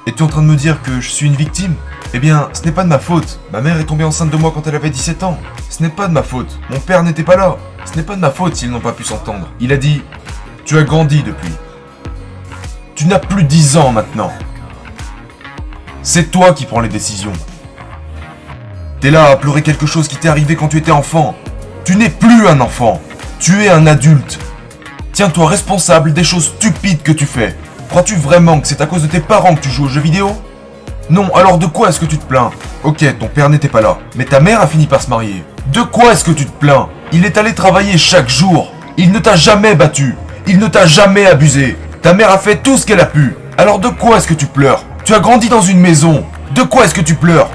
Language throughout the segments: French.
Es-tu en train de me dire que je suis une victime? Eh bien, ce n'est pas de ma faute. Ma mère est tombée enceinte de moi quand elle avait 17 ans. Ce n'est pas de ma faute. Mon père n'était pas là. Ce n'est pas de ma faute s'ils n'ont pas pu s'entendre. Il a dit, tu as grandi depuis. Tu n'as plus 10 ans maintenant. C'est toi qui prends les décisions. T'es là à pleurer quelque chose qui t'est arrivé quand tu étais enfant. Tu n'es plus un enfant. Tu es un adulte. Tiens-toi responsable des choses stupides que tu fais. Crois-tu vraiment que c'est à cause de tes parents que tu joues aux jeux vidéo? Non, alors de quoi est-ce que tu te plains? Ok, ton père n'était pas là, mais ta mère a fini par se marier. De quoi est-ce que tu te plains? Il est allé travailler chaque jour. Il ne t'a jamais battu. Il ne t'a jamais abusé. Ta mère a fait tout ce qu'elle a pu. Alors de quoi est-ce que tu pleures? Tu as grandi dans une maison. De quoi est-ce que tu pleures?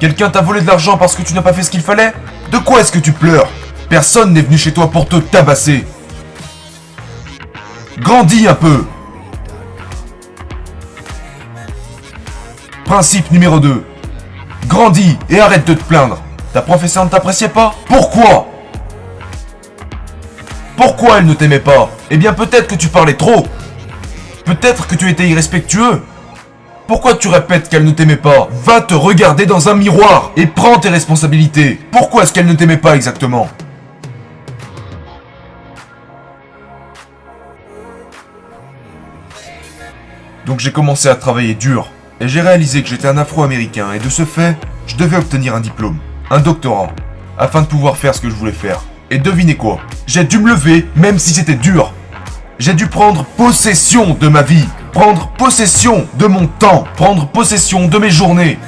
Quelqu'un t'a volé de l'argent parce que tu n'as pas fait ce qu'il fallait? De quoi est-ce que tu pleures? Personne n'est venu chez toi pour te tabasser. Grandis un peu. Principe numéro 2. Grandis et arrête de te plaindre. Ta professeure ne t'appréciait pas? Pourquoi? Pourquoi elle ne t'aimait pas? Eh bien peut-être que tu parlais trop. Peut-être que tu étais irrespectueux. Pourquoi tu répètes qu'elle ne t'aimait pas? Va te regarder dans un miroir et prends tes responsabilités. Pourquoi est-ce qu'elle ne t'aimait pas exactement? Donc j'ai commencé à travailler dur. Et j'ai réalisé que j'étais un Afro-Américain et de ce fait, je devais obtenir un diplôme, un doctorat, afin de pouvoir faire ce que je voulais faire. Et devinez quoi? J'ai dû me lever même si c'était dur. J'ai dû prendre possession de ma vie, prendre possession de mon temps, prendre possession de mes journées.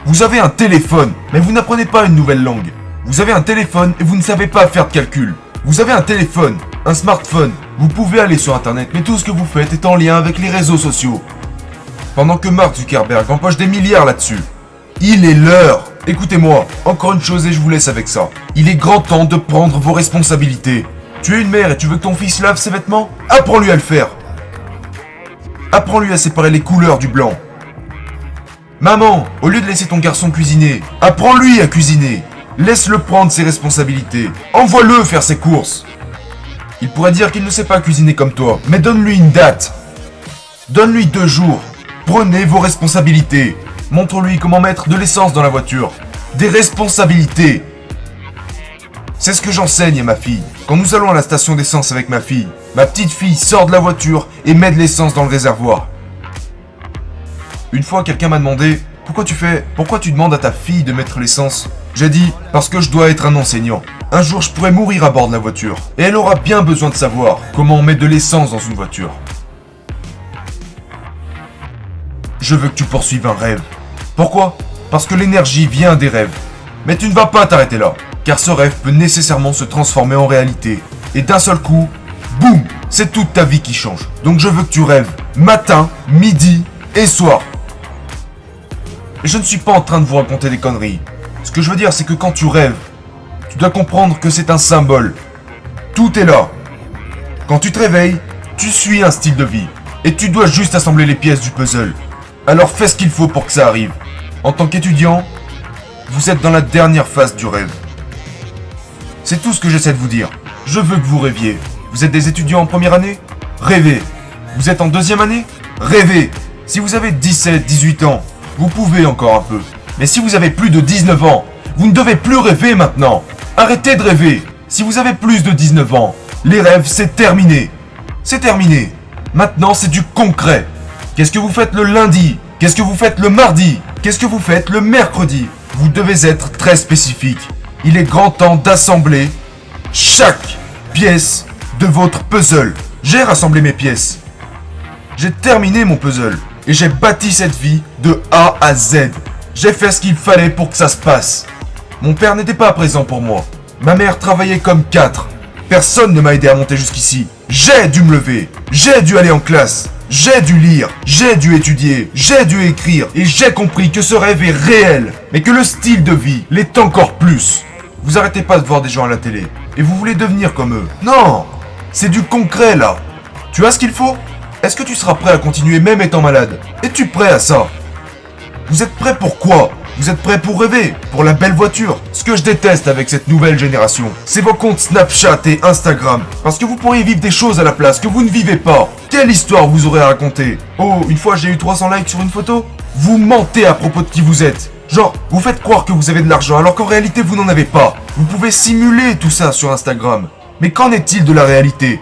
Vous avez un téléphone, mais vous n'apprenez pas une nouvelle langue. Vous avez un téléphone et vous ne savez pas faire de calcul. Vous avez un téléphone, un smartphone, vous pouvez aller sur internet, mais tout ce que vous faites est en lien avec les réseaux sociaux. Pendant que Mark Zuckerberg empoche des milliards là-dessus. Il est l'heure. Écoutez-moi, encore une chose et je vous laisse avec ça. Il est grand temps de prendre vos responsabilités. Tu es une mère et tu veux que ton fils lave ses vêtements? Apprends-lui à le faire. Apprends-lui à séparer les couleurs du blanc. Maman, au lieu de laisser ton garçon cuisiner, apprends-lui à cuisiner. Laisse-le prendre ses responsabilités. Envoie-le faire ses courses. Il pourrait dire qu'il ne sait pas cuisiner comme toi, mais donne-lui une date. Donne-lui 2 jours. Prenez vos responsabilités. Montre-lui comment mettre de l'essence dans la voiture. Des responsabilités. C'est ce que j'enseigne à ma fille. Quand nous allons à la station d'essence avec ma fille, ma petite fille sort de la voiture et met de l'essence dans le réservoir. Une fois, quelqu'un m'a demandé « Pourquoi tu demandes à ta fille de mettre l'essence ?» J'ai dit « Parce que je dois être un enseignant. Un jour, je pourrais mourir à bord de la voiture. Et elle aura bien besoin de savoir comment on met de l'essence dans une voiture. » Je veux que tu poursuives un rêve. Pourquoi? Parce que l'énergie vient des rêves. Mais tu ne vas pas t'arrêter là. Car ce rêve peut nécessairement se transformer en réalité. Et d'un seul coup, boum, c'est toute ta vie qui change. Donc je veux que tu rêves matin, midi et soir. Et je ne suis pas en train de vous raconter des conneries. Ce que je veux dire, c'est que quand tu rêves, tu dois comprendre que c'est un symbole. Tout est là. Quand tu te réveilles, tu suis un style de vie. Et tu dois juste assembler les pièces du puzzle. Alors fais ce qu'il faut pour que ça arrive. En tant qu'étudiant, vous êtes dans la dernière phase du rêve. C'est tout ce que j'essaie de vous dire. Je veux que vous rêviez. Vous êtes des étudiants en première année? Rêvez. Vous êtes en deuxième année? Rêvez. Si vous avez 17, 18 ans, vous pouvez encore un peu. Mais si vous avez plus de 19 ans, vous ne devez plus rêver maintenant. Arrêtez de rêver. Si vous avez plus de 19 ans, les rêves, c'est terminé. C'est terminé. Maintenant, c'est du concret. Qu'est-ce que vous faites le lundi? Qu'est-ce que vous faites le mardi? Qu'est-ce que vous faites le mercredi? Vous devez être très spécifique. Il est grand temps d'assembler chaque pièce de votre puzzle. J'ai rassemblé mes pièces. J'ai terminé mon puzzle. Et j'ai bâti cette vie de A à Z. J'ai fait ce qu'il fallait pour que ça se passe. Mon père n'était pas présent pour moi. Ma mère travaillait comme 4. Personne ne m'a aidé à monter jusqu'ici. J'ai dû me lever. J'ai dû aller en classe. J'ai dû lire, j'ai dû étudier, j'ai dû écrire et j'ai compris que ce rêve est réel, mais que le style de vie l'est encore plus. Vous arrêtez pas de voir des gens à la télé et vous voulez devenir comme eux. Non, c'est du concret là. Tu as ce qu'il faut? Est-ce que tu seras prêt à continuer même étant malade? Es-tu prêt à ça? Vous êtes prêt pour quoi? Vous êtes prêt pour rêver? Pour la belle voiture? Ce que je déteste avec cette nouvelle génération, c'est vos comptes Snapchat et Instagram. Parce que vous pourriez vivre des choses à la place que vous ne vivez pas. Quelle histoire vous aurez à raconter? Oh, une fois j'ai eu 300 likes sur une photo? Vous mentez à propos de qui vous êtes. Genre, vous faites croire que vous avez de l'argent alors qu'en réalité vous n'en avez pas. Vous pouvez simuler tout ça sur Instagram. Mais qu'en est-il de la réalité?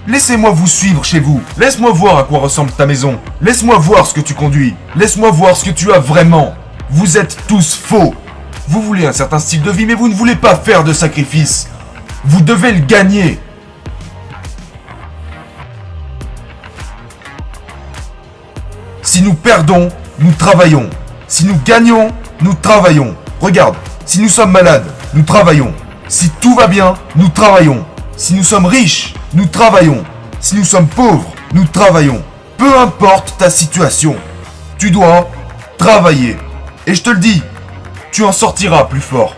Laissez-moi vous suivre chez vous. Laisse-moi voir à quoi ressemble ta maison. Laisse-moi voir ce que tu conduis. Laisse-moi voir ce que tu as vraiment. Vous êtes tous faux. Vous voulez un certain style de vie mais vous ne voulez pas faire de sacrifices. Vous devez le gagner. Si nous perdons, nous travaillons. Si nous gagnons, nous travaillons. Regarde, si nous sommes malades, nous travaillons. Si tout va bien, nous travaillons. Si nous sommes riches, nous travaillons. Si nous sommes pauvres, nous travaillons. Peu importe ta situation, tu dois travailler. Et je te le dis, tu en sortiras plus fort.